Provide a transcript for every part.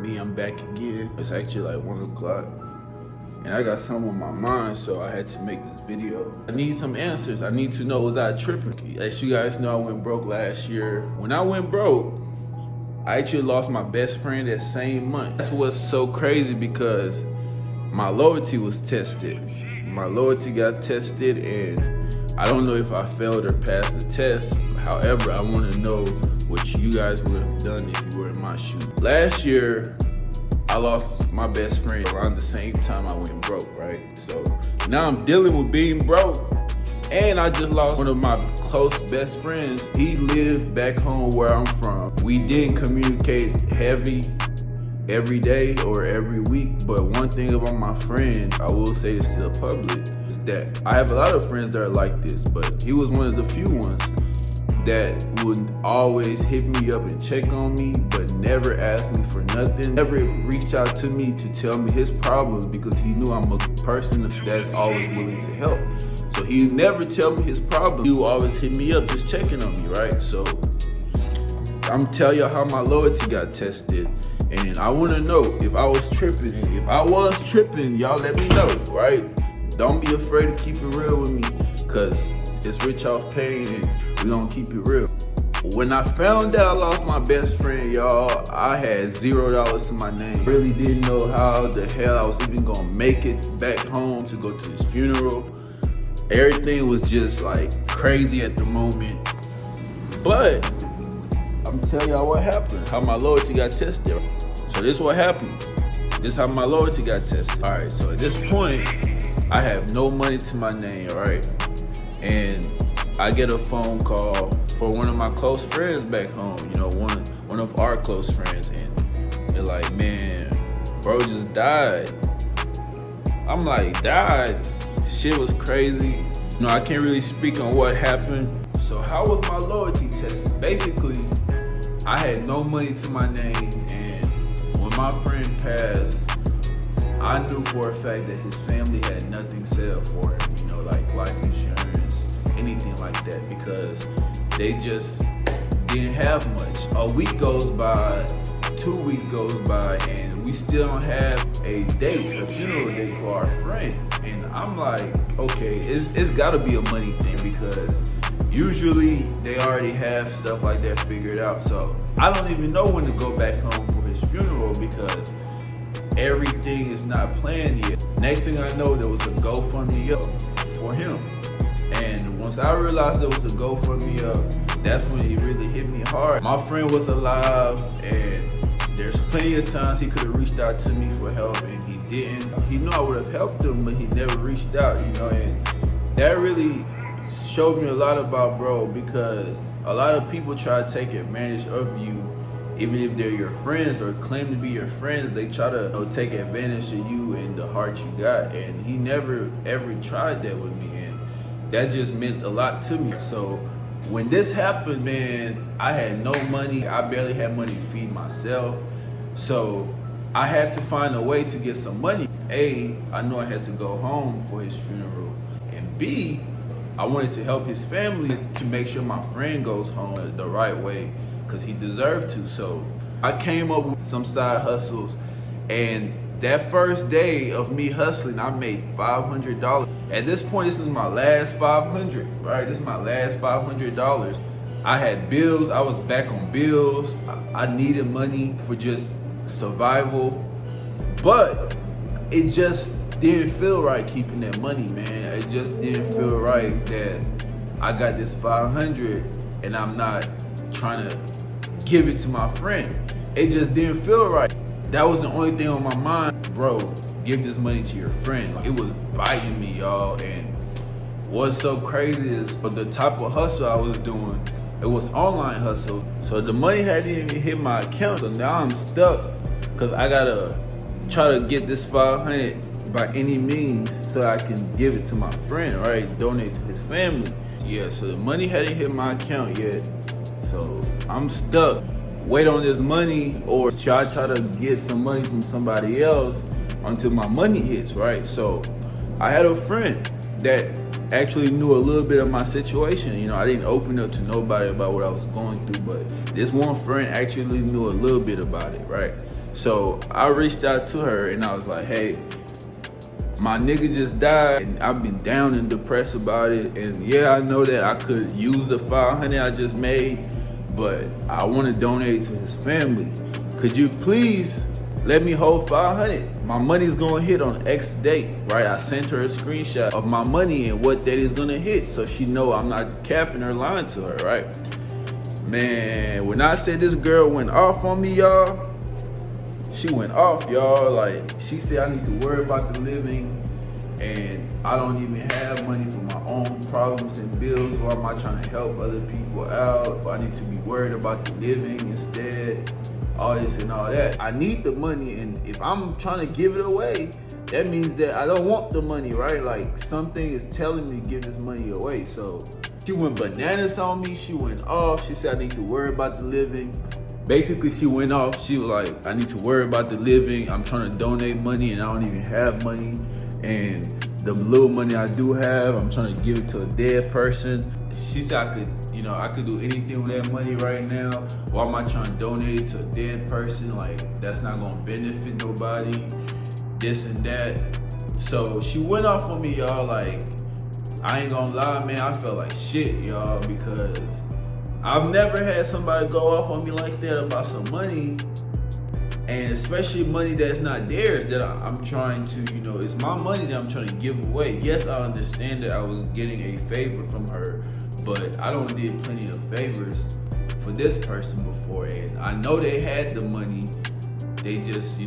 me, I'm back again. It's actually like 1 o'clock and I got something on my mind, so I had to make this video. I need some answers. I need to know, was I tripping? As you guys know, I went broke last year. When I went broke, I actually lost my best friend that same month. That's what's so crazy, because my loyalty was tested. My loyalty got tested, and I don't know if I failed or passed the test. However, I want to know what you guys would have done if you were in my shoes. Last year, I lost my best friend around the same time I went broke, right? So now I'm dealing with being broke, and I just lost one of my close best friends. He lived back home where I'm from. We didn't communicate heavy every day or every week, but one thing about my friend, I will say this to the public, is that I have a lot of friends that are like this, but he was one of the few ones that would always hit me up and check on me, but never ask me for nothing, never reached out to me to tell me his problems, because he knew I'm a person that's always willing to help. So he never tell me his problems. He would always hit me up just checking on me, right? So I'm telling y'all how my loyalty got tested. And I want to know if I was tripping. And if I was tripping, y'all let me know, right? Don't be afraid to keep it real with me, because it's Rich Off Pain and we gonna keep it real. When I found out I lost my best friend, y'all, I had $0 to my name. Really didn't know how the hell I was even gonna make it back home to go to his funeral. Everything was just like crazy at the moment. But I'm telling y'all what happened, how my loyalty got tested. So this is what happened. This is how my loyalty got tested. All right, so at this point, I have no money to my name, all right? And I get a phone call for one of my close friends back home, you know, one of our close friends, and they're like, man, bro just died. I'm like, died? Shit was crazy. You know, I can't really speak on what happened. So how was my loyalty tested? Basically, I had no money to my name, and when my friend passed, I knew for a fact that his family had nothing set for him, you know, like life insurance, anything like that, because they just didn't have much. A week goes by, 2 weeks goes by, and we still don't have a date, a funeral date for our friend. And I'm like, okay, it's gotta be a money thing, because usually they already have stuff like that figured out. So I don't even know when to go back home for his funeral, because everything is not planned yet. Next thing I know, there was a GoFundMe up for him. And once I realized there was a GoFundMe up, that's when he really hit me hard. My friend was alive, and there's plenty of times he could have reached out to me for help, and he didn't. He knew I would have helped him, but he never reached out, you know, and that really showed me a lot about bro, because a lot of people try to take advantage of you. Even if they're your friends or claim to be your friends, they try to, you know, take advantage of you and the heart you got. And he never ever tried that with me, and that just meant a lot to me. So when this happened, man, I had no money. I barely had money to feed myself. So I had to find a way to get some money. A, I knew I had to go home for his funeral, and B, I wanted to help his family to make sure my friend goes home the right way, because he deserved to. So I came up with some side hustles, and that first day of me hustling, I made $500. At this point, this is my last $500, right? This is my last $500. I had bills, I was back on bills. I needed money for just survival, but it just didn't feel right keeping that money, man. It just didn't feel right that I got this 500 and I'm not trying to give it to my friend. It just didn't feel right. That was the only thing on my mind. Bro, give this money to your friend. It was biting me, y'all. And what's so crazy is the type of hustle I was doing, it was online hustle. So the money hadn't even hit my account. So now I'm stuck, because I gotta try to get this 500 by any means so I can give it to my friend, right? Donate to his family. Yeah, so the money hadn't hit my account yet. So I'm stuck. Wait on this money, or try to get some money from somebody else until my money hits, right? So I had a friend that actually knew a little bit of my situation. You know, I didn't open up to nobody about what I was going through, but this one friend actually knew a little bit about it, right? So I reached out to her and I was like, hey, my nigga just died and I've been down and depressed about it. And yeah, I know that I could use the $500 I just made, but I want to donate to his family. Could you please let me hold $500? My money's gonna hit on X date, right? I sent her a screenshot of my money and what date is gonna hit, so she know I'm not capping or lying to her, right? Man, when I said this girl went off on me, y'all, she went off, y'all. Like, she said I need to worry about the living and I don't even have money for my own problems and bills. Why am I trying to help other people out? Or I need to be worried about the living instead. All this and all that. I need the money, and if I'm trying to give it away, that means that I don't want the money, right? Like, something is telling me to give this money away. So she went bananas on me. She went off. She said I need to worry about the living. Basically, she went off. She was like, I need to worry about the living. I'm trying to donate money and I don't even have money. And the little money I do have, I'm trying to give it to a dead person. She said I could do anything with that money right now. Why am I trying to donate it to a dead person? Like, that's not gonna benefit nobody, this and that. So she went off on me, y'all. Like, I ain't gonna lie, man, I felt like shit, y'all, because I've never had somebody go off on me like that about some money, and especially money that's not theirs, that I'm trying to, it's my money that I'm trying to give away. Yes, I understand that I was getting a favor from her, but I don't did plenty of favors for this person before, and I know they had the money. They just,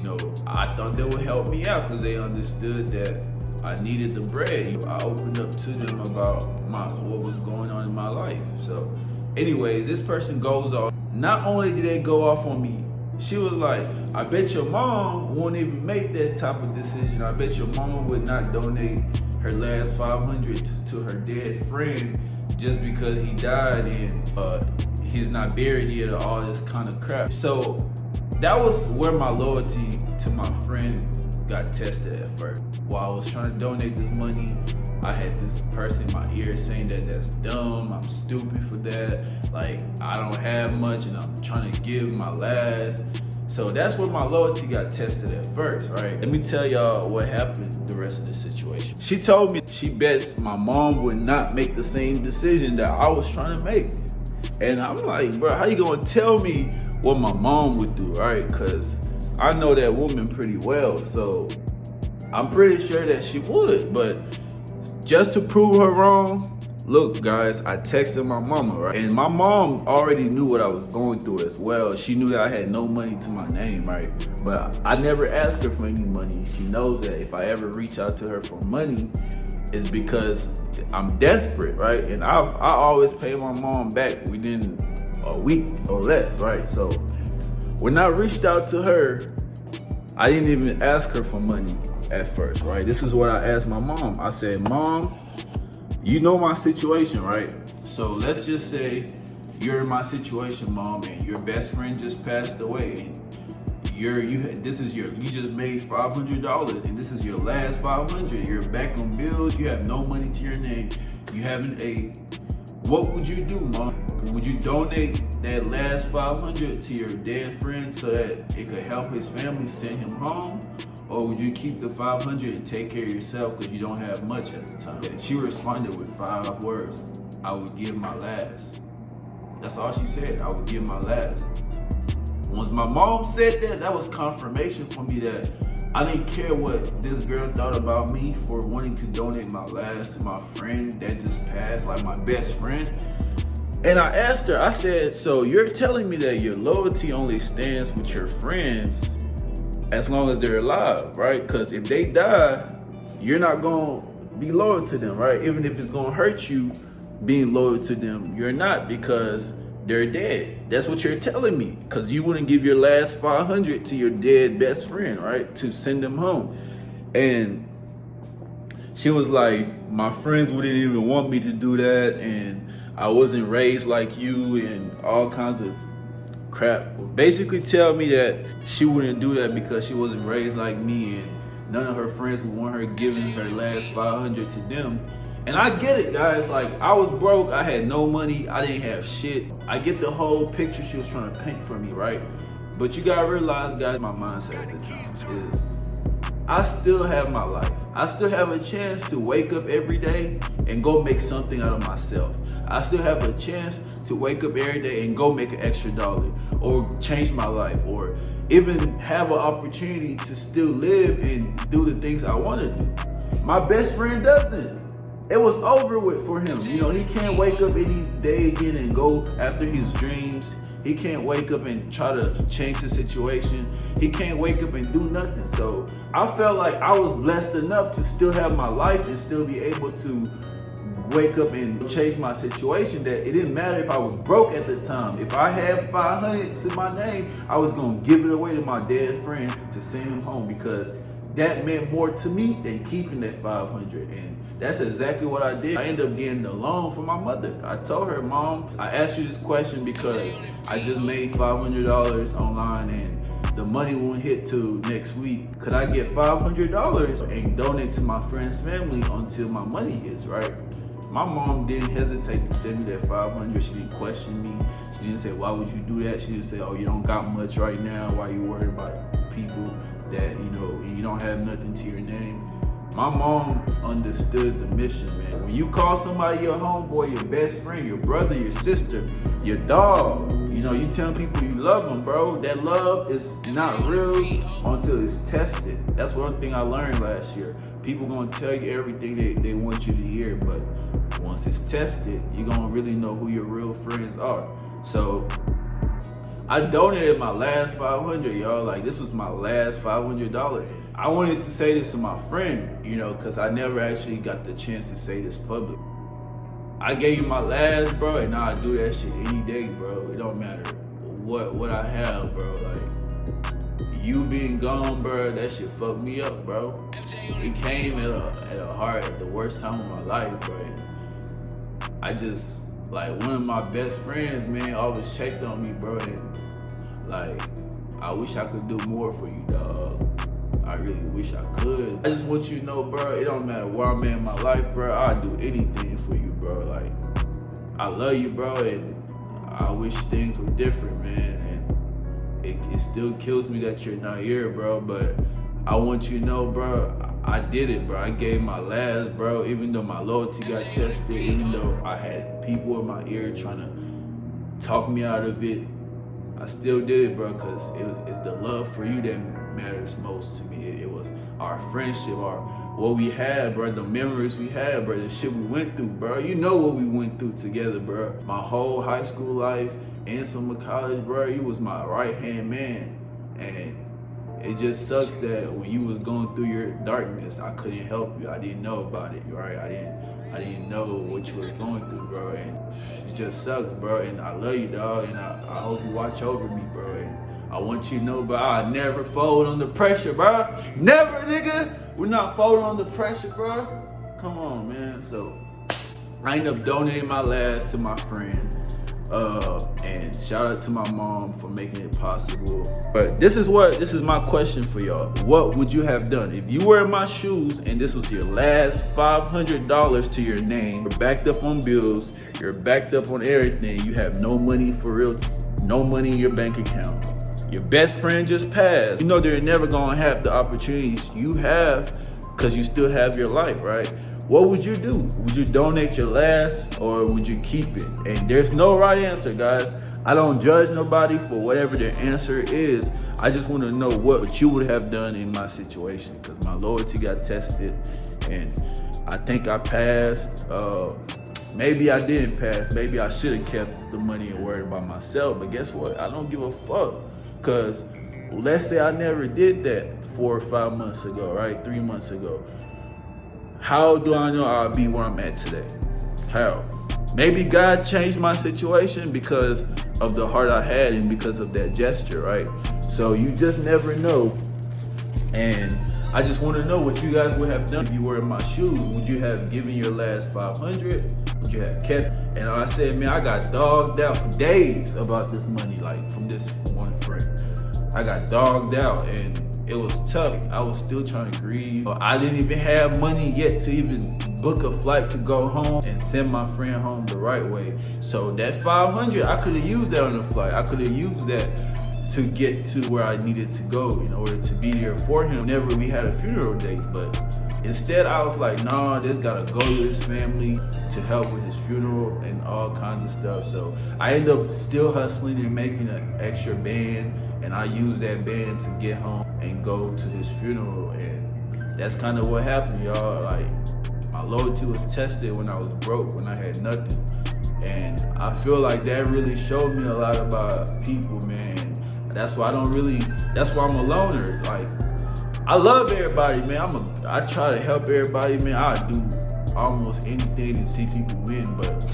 I thought they would help me out because they understood that I needed the bread. I opened up to them about what was going on in my life. So anyways, this person goes off. Not only did they go off on me, she was like, I bet your mom won't even make that type of decision. I bet your mom would not donate her last $500 to her dead friend just because he died and he's not buried yet or all this kind of crap. So that was where my loyalty to my friend got tested at first. While I was trying to donate this money, I had this person in my ear saying that that's dumb, I'm stupid for that, like, I don't have much and I'm trying to give my last. So that's where my loyalty got tested at first, right? Let me tell y'all what happened the rest of the situation. She told me she bets my mom would not make the same decision that I was trying to make. And I'm like, bro, how you gonna tell me what my mom would do, right? Because I know that woman pretty well, so I'm pretty sure that she would. But just to prove her wrong, look, guys, I texted my mama, right? And my mom already knew what I was going through as well. She knew that I had no money to my name, right? But I never asked her for any money. She knows that if I ever reach out to her for money, it's because I'm desperate, right? And I always pay my mom back within a week or less, right? So when I reached out to her, I didn't even ask her for money at first, right? This is what I asked my mom. I said, Mom, you know my situation, right? So let's just say you're in my situation, Mom, and your best friend just passed away, and you just made $500, and this is your last $500. You're back on bills. You have no money to your name. You haven't ate. What would you do, Mom? Would you donate that last $500 to your dead friend so that it could help his family send him home? Or would you keep the $500 and take care of yourself because you don't have much at the time? She responded with 5 words. I would give my last. That's all she said. I would give my last. Once my mom said that, that was confirmation for me that I didn't care what this girl thought about me for wanting to donate my last to my friend that just passed, like my best friend. And I asked her, I said, so you're telling me that your loyalty only stands with your friends as long as they're alive, right? Because if they die, you're not going to be loyal to them, right? Even if it's going to hurt you being loyal to them, you're not, because they're dead. That's what you're telling me, because you wouldn't give your last $500 to your dead best friend, right? To send them home. And she was like, my friends wouldn't even want me to do that, and I wasn't raised like you, and all kinds of crap. Basically tell me that she wouldn't do that because she wasn't raised like me, and none of her friends would want her giving her last $500 to them. And I get it, guys. Like, I was broke, I had no money, I didn't have shit. I get the whole picture she was trying to paint for me, right? But you gotta realize, guys, my mindset at the time is I still have my life. I still have a chance to wake up every day and go make something out of myself. I still have a chance to wake up every day and go make an extra dollar or change my life or even have an opportunity to still live and do the things I want to do. My best friend doesn't. It was over with for him. You know, he can't wake up any day again and go after his dreams. He can't wake up and try to change the situation. He can't wake up and do nothing. So I felt like I was blessed enough to still have my life and still be able to wake up and change my situation, that it didn't matter if I was broke at the time. If I had 500 to my name, I was gonna give it away to my dead friend to send him home, because that meant more to me than keeping that 500. And that's exactly what I did. I ended up getting a loan from my mother. I told her, Mom, I asked you this question because I just made $500 online and the money won't hit till next week. Could I get $500 and donate to my friend's family until my money hits, right? My mom didn't hesitate to send me that 500. She didn't question me. She didn't say, why would you do that? She didn't say, oh, you don't got much right now. Why you worried about people that, you don't have nothing to your name? My mom understood the mission, man. When you call somebody your homeboy, your best friend, your brother, your sister, your dog, you telling people you love them, bro. That love is not real until it's tested. That's one thing I learned last year. People gonna tell you everything they want you to hear, but once it's tested, you're gonna really know who your real friends are. So I donated my last 500, y'all. Like, this was my last $500. I wanted to say this to my friend, because I never actually got the chance to say this public. I gave you my last, bro, and now I do that shit any day, bro. It don't matter what I have, bro. Like, you being gone, bro, that shit fucked me up, bro. It came at the worst time of my life, bro. I just, like, one of my best friends, man, always checked on me, bro, and, like, I wish I could do more for you, dog. I really wish I could. I just want you to know, bro, it don't matter where I'm at in my life, bro. I'll do anything for you, bro. Like, I love you, bro, and I wish things were different, man. And it still kills me that you're not here, bro, but I want you to know, bro, I did it, bro. I gave my last, bro, even though my loyalty got tested, even though I had people in my ear trying to talk me out of it. I still did it, bro, because it's the love for you that matters most to me. It was our friendship, what we had, bro, the memories we had, bro, the shit we went through, bro. You know what we went through together, bro. My whole high school life and some of college, bro, you was my right-hand man. And it just sucks that when you was going through your darkness, I couldn't help you. I didn't know about it, right? I didn't know what you was going through, bro. And it just sucks, bro. And I love you, dog. And I hope you watch over me, bro. And I want you to know, bro, I never fold under pressure, bro. Never, nigga. We're not folding under pressure, bro. Come on, man. So I ended up donating my last to my friend. And shout out to my mom for making it possible. But this is my question for y'all. What would you have done if you were in my shoes and this was your last $500 to your name? You're backed up on bills, you're backed up on everything, you have no money for real, no money in your bank account. Your best friend just passed. You know they're never gonna have the opportunities you have because you still have your life, right? What would you do? Would you donate your last or would you keep it? And there's no right answer, guys. I don't judge nobody for whatever their answer is. I just want to know what you would have done in my situation, because my loyalty got tested and I think I passed. Maybe I didn't pass. Maybe I should have kept the money and worried about myself. But guess what? I don't give a fuck. Because let's say I never did that 4 or 5 months ago, right? 3 months ago. How do I know I'll be where I'm at today? How? Maybe God changed my situation because of the heart I had and because of that gesture, right? So you just never know. And I just want to know what you guys would have done if you were in my shoes. Would you have given your last 500? Would you have kept? And I said, man, I got dogged out for days about this money, like from this one friend. I got dogged out and it was tough. I was still trying to grieve. I didn't even have money yet to even book a flight to go home and send my friend home the right way. So that 500, I could have used that on the flight. I could have used that to get to where I needed to go in order to be there for him whenever we had a funeral date. But instead, I was like, nah, this gotta go to his family to help with his funeral and all kinds of stuff. So I ended up still hustling and making an extra band, and I used that band to get home and go to his funeral. And that's kind of what happened, y'all. Like, my loyalty was tested when I was broke, when I had nothing. And I feel like that really showed me a lot about people, man. That's why that's why I'm a loner. Like, I love everybody, man. I try to help everybody, man. I do almost anything to see people win, but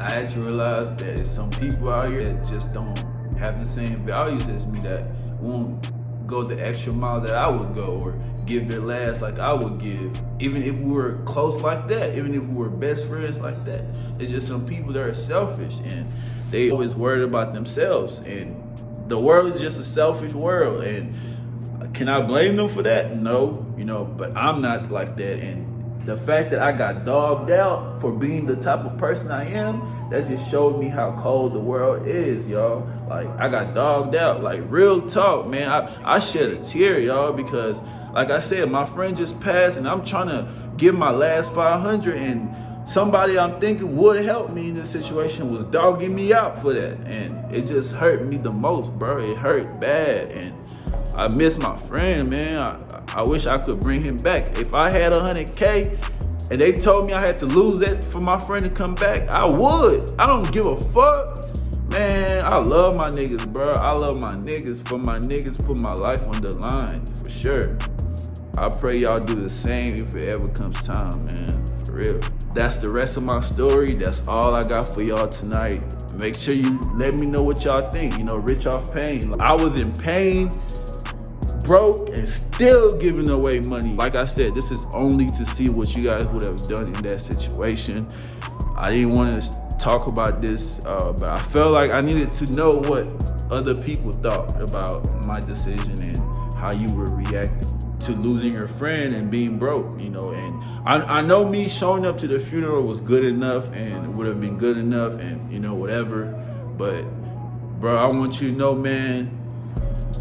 I had to realize that there's some people out here that just don't have the same values as me, that won't go the extra mile that I would go, or give their last like I would give, even if we were close like that, even if we were best friends like that. It's just some people that are selfish, and they always worried about themselves, and the world is just a selfish world. And can I blame them for that? No, but I'm not like that. And the fact that I got dogged out for being the type of person I am, that just showed me how cold the world is, y'all. Like, I got dogged out, like, real talk, man. I shed a tear, y'all, because like I said, my friend just passed, and I'm trying to give my last 500, and somebody I'm thinking would help me in this situation was dogging me out for that. And it just hurt me the most, bro. It hurt bad. And I miss my friend, man. I wish I could bring him back. If I had 100K and they told me I had to lose that for my friend to come back, I would. I don't give a fuck. Man, I love my niggas, bro. I love my niggas. For my niggas, put my life on the line, for sure. I pray y'all do the same if it ever comes time, man. For real. That's the rest of my story. That's all I got for y'all tonight. Make sure you let me know what y'all think. Rich off pain. I was in pain, broke, and still giving away money. Like I said, this is only to see what you guys would have done in that situation. I didn't want to talk about this, but I felt like I needed to know what other people thought about my decision and how you were reacting to losing your friend and being broke, and I know me showing up to the funeral was good enough, and it would have been good enough, and whatever. But bro, I want you to know, man,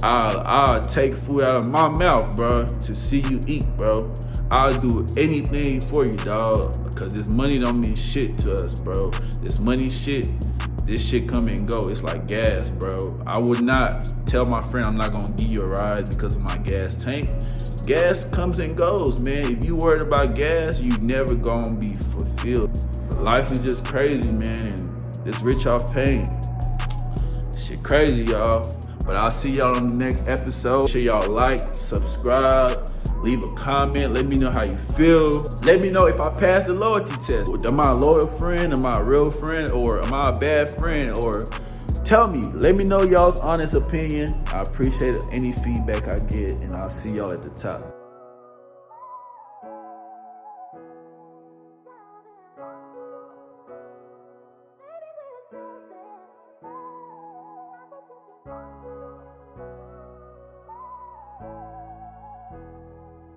I'll take food out of my mouth, bro, to see you eat, bro. I'll do anything for you, dog, because this money don't mean shit to us, bro. This money shit, this shit come and go. It's like gas, bro. I would not tell my friend I'm not gonna give you a ride because of my gas tank. Gas comes and goes, man. If you worried about gas, you never gonna be fulfilled. Life is just crazy, man, and this rich off pain. Shit crazy, y'all. But I'll see y'all on the next episode. Make sure y'all like, subscribe, leave a comment. Let me know how you feel. Let me know if I passed the loyalty test. Am I a loyal friend? Am I a real friend? Or am I a bad friend? Or tell me. Let me know y'all's honest opinion. I appreciate any feedback I get, and I'll see y'all at the top.